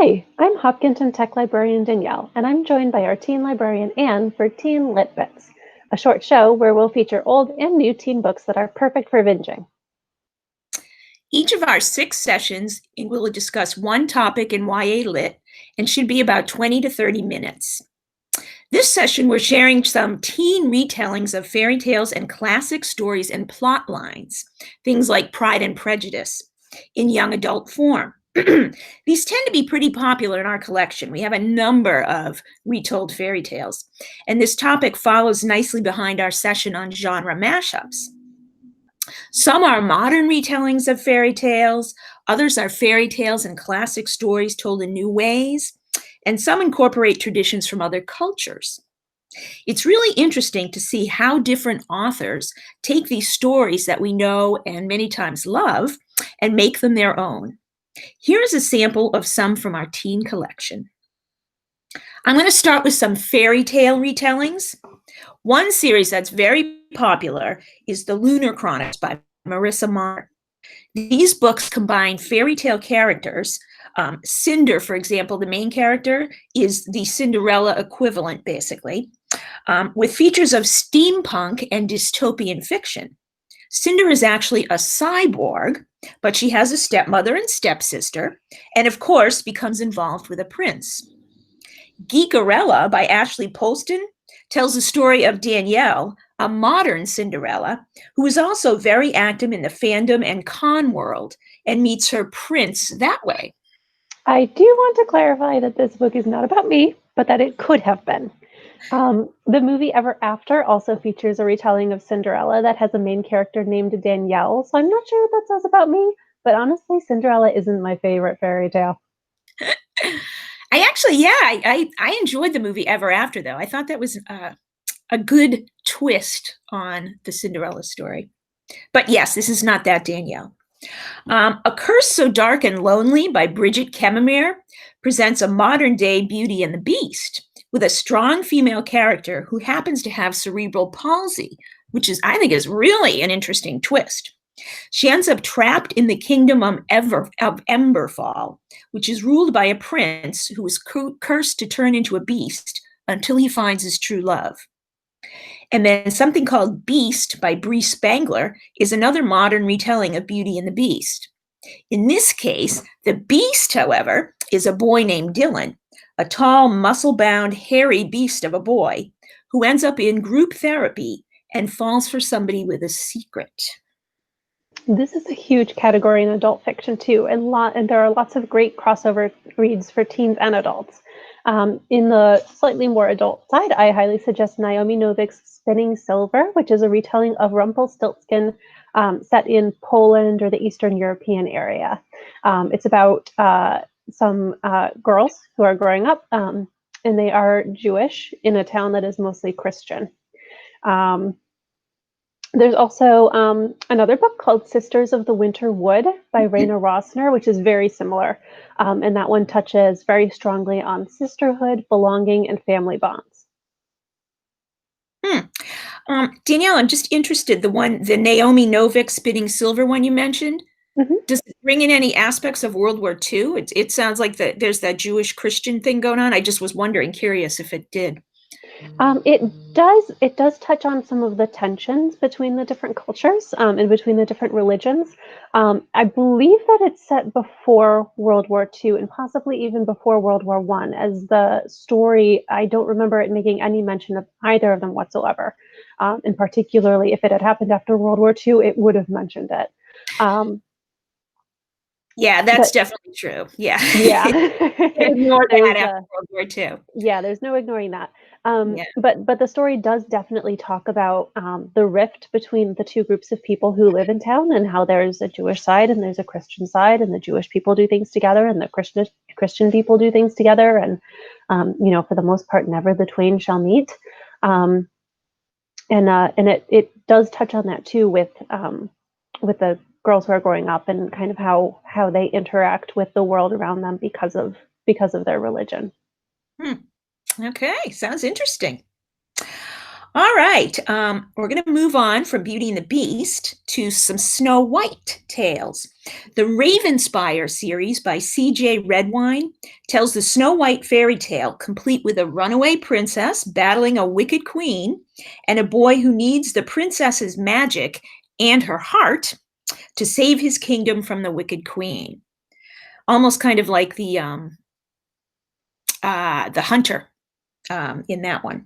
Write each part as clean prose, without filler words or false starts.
Hi, I'm Hopkinton Tech Librarian Danielle, and I'm joined by our teen librarian Anne for Teen Lit Bits, a short show where we'll feature old and new teen books that are perfect for binging. Each of our 6 sessions will discuss one topic in YA Lit and should be about 20 to 30 minutes. This session, we're sharing some teen retellings of fairy tales and classic stories and plot lines, things like Pride and Prejudice, in young adult form. These tend to be pretty popular in our collection. We have a number of retold fairy tales, and this topic follows nicely behind our session on genre mashups. Some are modern retellings of fairy tales, others are fairy tales and classic stories told in new ways, and some incorporate traditions from other cultures. It's really interesting to see how different authors take these stories that we know and many times love and make them their own. Here's a sample of some from our teen collection. I'm going to start with some fairy tale retellings. One series that's very popular is the Lunar Chronicles by Marissa Meyer. These books combine fairy tale characters. Cinder, for example, the main character, is the Cinderella equivalent, basically, with features of steampunk and dystopian fiction. Cinder is actually a cyborg, but she has a stepmother and stepsister, and of course becomes involved with a prince. Geekerella by Ashley Poston tells the story of Danielle, a modern Cinderella, who is also very active in the fandom and con world and meets her prince that way. I do want to clarify that this book is not about me, but that it could have been. The movie Ever After also features a retelling of Cinderella that has a main character named Danielle, so I'm not sure what that says about me, but honestly, Cinderella isn't my favorite fairy tale. I enjoyed the movie Ever After, though. I thought that was a good twist on the Cinderella story. But yes, this is not that Danielle. A Curse So Dark and Lonely by Bridget Kemmermere presents a modern-day Beauty and the Beast with a strong female character who happens to have cerebral palsy, which I think is really an interesting twist. She ends up trapped in the kingdom of Emberfall, which is ruled by a prince who is cursed to turn into a beast until he finds his true love. And then something called Beast by Bree Spangler is another modern retelling of Beauty and the Beast. In this case, the beast, however, is a boy named Dylan, a tall, muscle-bound, hairy beast of a boy who ends up in group therapy and falls for somebody with a secret. This is a huge category in adult fiction too, and there are lots of great crossover reads for teens and adults. In the slightly more adult side, I highly suggest Naomi Novik's Spinning Silver, which is a retelling of Rumpelstiltskin set in Poland or the Eastern European area. It's about some girls who are growing up, and they are Jewish in a town that is mostly Christian. There's also another book called Sisters of the Winter Wood by Raina Rosner, which is very similar. And that one touches very strongly on sisterhood, belonging, and family bonds. Danielle, I'm just interested, the Naomi Novik Spinning Silver one you mentioned, does it bring in any aspects of World War II? It sounds like there's that Jewish Christian thing going on. I just was wondering, curious if it did. It does touch on some of the tensions between the different cultures and between the different religions. I believe that it's set before World War II and possibly even before World War I. As the story, I don't remember it making any mention of either of them whatsoever. And particularly if it had happened after World War II, it would have mentioned it. Yeah, that's definitely true. Yeah. Yeah. Ignore that after World War II. Yeah, there's no ignoring that. But the story does definitely talk about the rift between the two groups of people who live in town and how there's a Jewish side and there's a Christian side, and the Jewish people do things together and the Christian people do things together. And, for the most part, never the twain shall meet. And it does touch on that too with the girls who are growing up and kind of how they interact with the world around them because of their religion. Okay, sounds interesting. All right, we're going to move on from Beauty and the Beast to some Snow White tales. The Ravenspire series by C.J. Redwine tells the Snow White fairy tale, complete with a runaway princess battling a wicked queen and a boy who needs the princess's magic and her heart to save his kingdom from the wicked queen. Almost kind of like the hunter in that one.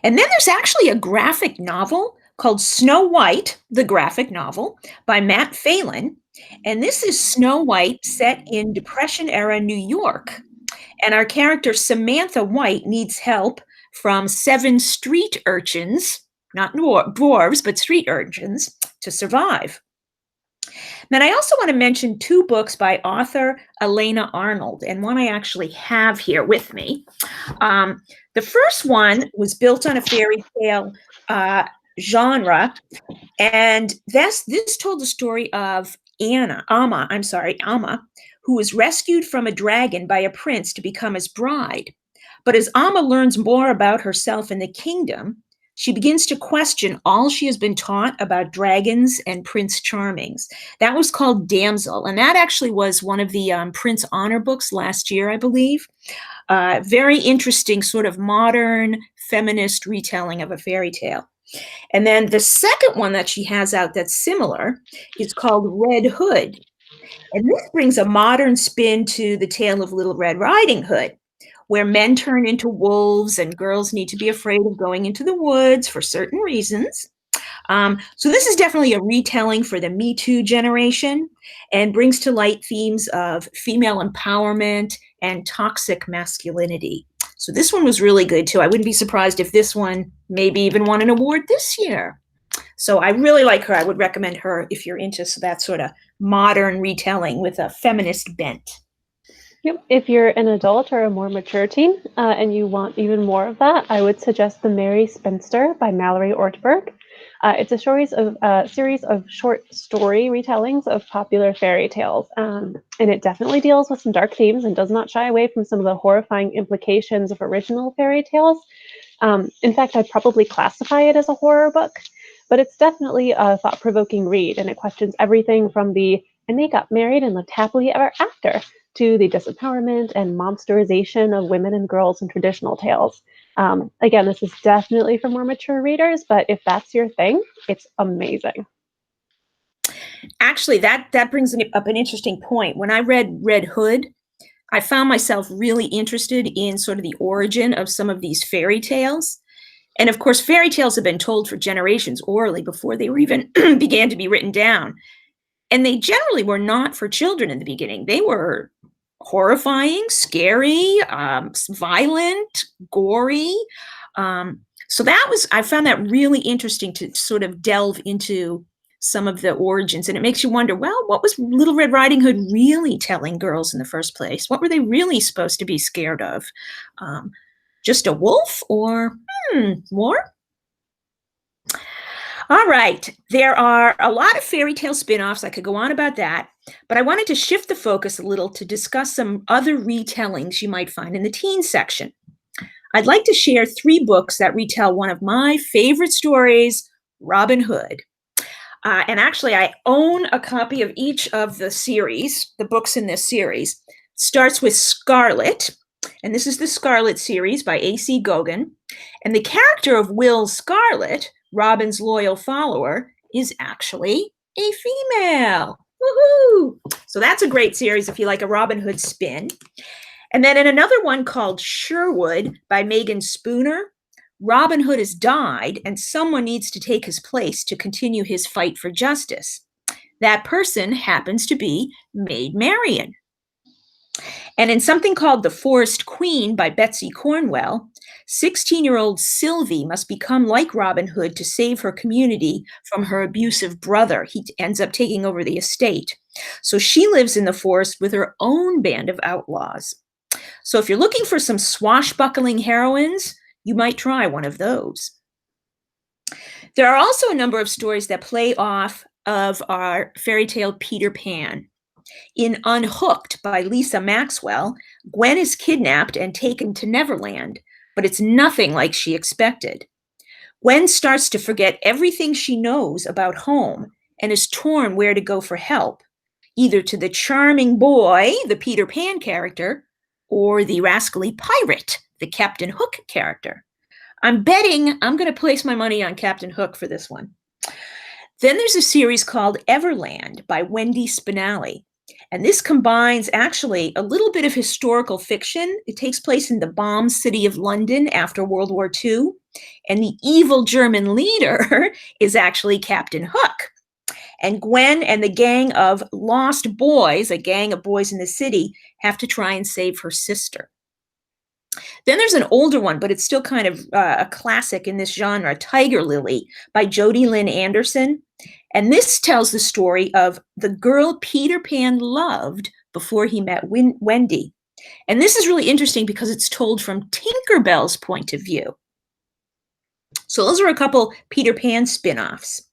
And then there's actually a graphic novel called Snow White, the graphic novel, by Matt Phelan. And this is Snow White set in Depression-era New York. And our character Samantha White needs help from 7 street urchins, not dwarves, but street urchins, to survive. Then I also want to mention 2 books by author Elena Arnold, and one I actually have here with me. The first one was built on a fairy tale genre, and this told the story of Amma, who was rescued from a dragon by a prince to become his bride. But as Amma learns more about herself and the kingdom, she begins to question all she has been taught about dragons and Prince Charmings. That was called Damsel, and that actually was one of the Prince Honor books last year, I believe. Very interesting sort of modern feminist retelling of a fairy tale. And then the second one that she has out that's similar is called Red Hood. And this brings a modern spin to the tale of Little Red Riding Hood, where men turn into wolves and girls need to be afraid of going into the woods for certain reasons. So this is definitely a retelling for the Me Too generation and brings to light themes of female empowerment and toxic masculinity. So this one was really good too. I wouldn't be surprised if this one maybe even won an award this year. So I really like her. I would recommend her if you're into that sort of modern retelling with a feminist bent. Yep. If you're an adult or a more mature teen and you want even more of that, I would suggest The Merry Spinster by Mallory Ortberg. It's a series of short story retellings of popular fairy tales, and it definitely deals with some dark themes and does not shy away from some of the horrifying implications of original fairy tales. In fact, I'd probably classify it as a horror book, but it's definitely a thought-provoking read, and it questions everything from the "and they got married and lived happily ever after" to the disempowerment and monsterization of women and girls in traditional tales. Again, this is definitely for more mature readers, but if that's your thing, it's amazing. Actually, that brings up an interesting point. When I read Red Hood, I found myself really interested in sort of the origin of some of these fairy tales. And of course, fairy tales have been told for generations orally before they were even began to be written down. And they generally were not for children in the beginning. They were horrifying, scary, violent, gory. So I found that really interesting to sort of delve into some of the origins. And it makes you wonder, well, what was Little Red Riding Hood really telling girls in the first place? What were they really supposed to be scared of? Just a wolf or more? All right, there are a lot of fairy tale spin-offs. I could go on about that, but I wanted to shift the focus a little to discuss some other retellings you might find in the teen section. I'd like to share 3 books that retell one of my favorite stories, Robin Hood. And actually, I own a copy of each of the series, the books in this series. It starts with Scarlet, and this is the Scarlet series by A.C. Goguen. And the character of Will Scarlet, Robin's loyal follower, is actually a female. Woohoo! So that's a great series if you like a Robin Hood spin. And then in another one called Sherwood by Meagan Spooner, Robin Hood has died and someone needs to take his place to continue his fight for justice. That person happens to be Maid Marian. And in something called The Forest Queen by Betsy Cornwell, 16-year-old Sylvie must become like Robin Hood to save her community from her abusive brother. He ends up taking over the estate. So she lives in the forest with her own band of outlaws. So if you're looking for some swashbuckling heroines, you might try one of those. There are also a number of stories that play off of our fairy tale Peter Pan. In Unhooked by Lisa Maxwell, Gwen is kidnapped and taken to Neverland, but it's nothing like she expected. Gwen starts to forget everything she knows about home and is torn where to go for help, either to the charming boy, the Peter Pan character, or the rascally pirate, the Captain Hook character. I'm betting I'm going to place my money on Captain Hook for this one. Then there's a series called Everland by Wendy Spinelli. And this combines actually a little bit of historical fiction. It takes place in the bombed city of London after World War II. And the evil German leader is actually Captain Hook. And Gwen and the gang of lost boys, a gang of boys in the city, have to try and save her sister. Then there's an older one, but it's still kind of a classic in this genre, Tiger Lily by Jodi Lynn Anderson. And this tells the story of the girl Peter Pan loved before he met Wendy. And this is really interesting because it's told from Tinkerbell's point of view. So those are a couple Peter Pan spin-offs.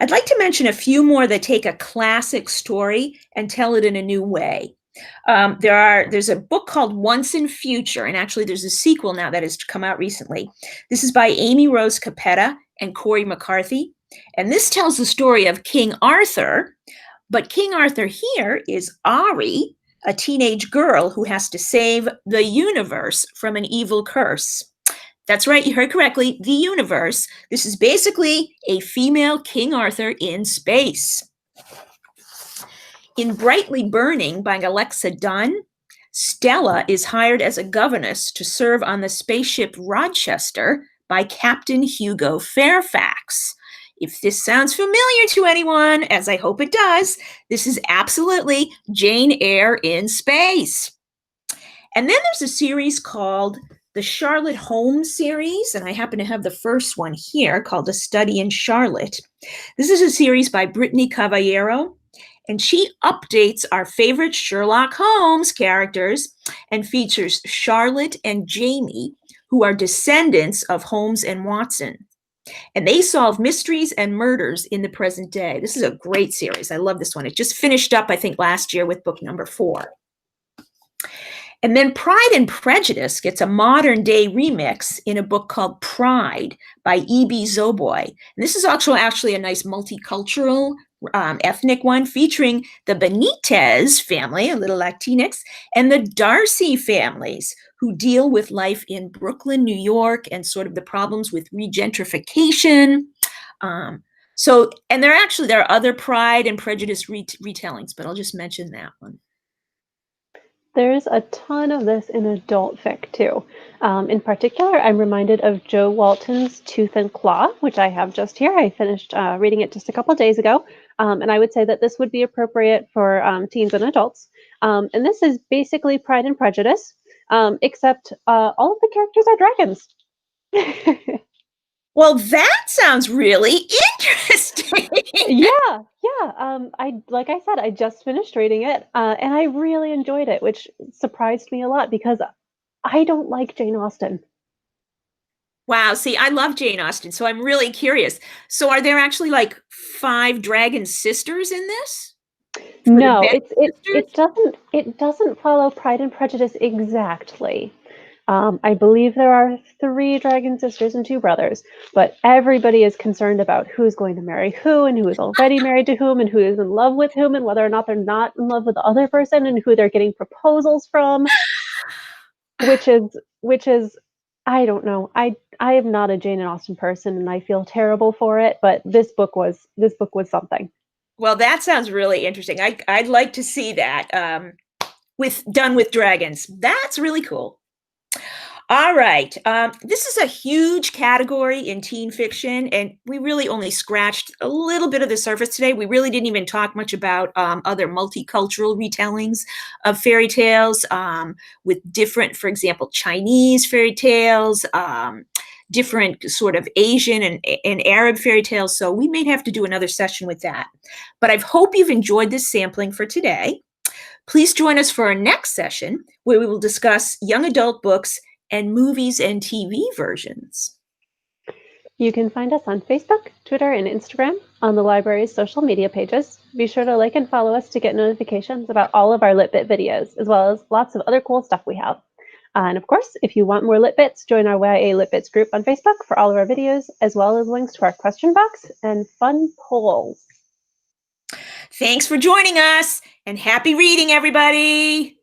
I'd like to mention a few more that take a classic story and tell it in a new way. There's a book called Once and Future, and actually there's a sequel now that has come out recently. This is by Amy Rose Capetta and Corey McCarthy, and this tells the story of King Arthur, but King Arthur here is Ari, a teenage girl who has to save the universe from an evil curse. That's right, you heard correctly, the universe. This is basically a female King Arthur in space. In Brightly Burning by Alexa Dunn, Stella is hired as a governess to serve on the spaceship Rochester by Captain Hugo Fairfax. If this sounds familiar to anyone, as I hope it does, this is absolutely Jane Eyre in space. And then there's a series called the Charlotte Holmes series, and I happen to have the first one here called A Study in Charlotte. This is a series by Brittany Cavallero, and she updates our favorite Sherlock Holmes characters and features Charlotte and Jamie, who are descendants of Holmes and Watson. And they solve mysteries and murders in the present day. This is a great series. I love this one. It just finished up, I think, last year with book number 4. And then Pride and Prejudice gets a modern day remix in a book called Pride by E.B. Zoboy. And this is actually a nice multicultural ethnic one featuring the Benitez family, a little Latinx, and the Darcy families who deal with life in Brooklyn, New York, and sort of the problems with regentrification. And there are other Pride and Prejudice retellings, but I'll just mention that one. There's a ton of this in adult fic too. In particular, I'm reminded of Joe Walton's Tooth and Claw, which I have just here. I finished reading it just a couple days ago. And I would say that this would be appropriate for teens and adults. And this is basically Pride and Prejudice, except all of the characters are dragons. Well, that sounds really interesting. Yeah. Like I said, I just finished reading it, and I really enjoyed it, which surprised me a lot because I don't like Jane Austen. Wow. See, I love Jane Austen, so I'm really curious. So are there actually like 5 dragon sisters in this? No, it doesn't follow Pride and Prejudice exactly. I believe there are 3 dragon sisters and 2 brothers, but everybody is concerned about who's going to marry who and who is already married to whom and who is in love with whom and whether or not they're not in love with the other person and who they're getting proposals from, which is I don't know. I am not a Jane Austen person and I feel terrible for it, but this book was something. Well, that sounds really interesting. I'd like to see that done with dragons. That's really cool. All right. This is a huge category in teen fiction, and we really only scratched a little bit of the surface today. We really didn't even talk much about other multicultural retellings of fairy tales with different, for example, Chinese fairy tales, different sort of Asian and Arab fairy tales. So we may have to do another session with that. But I hope you've enjoyed this sampling for today. Please join us for our next session where we will discuss young adult books and movies and TV versions. You can find us on Facebook, Twitter, and Instagram on the library's social media pages. Be sure to like and follow us to get notifications about all of our LitBit videos, as well as lots of other cool stuff we have. And of course, if you want more Lit Bits, join our YA Lit Bits group on Facebook for all of our videos, as well as links to our question box and fun polls. Thanks for joining us, and happy reading, everybody!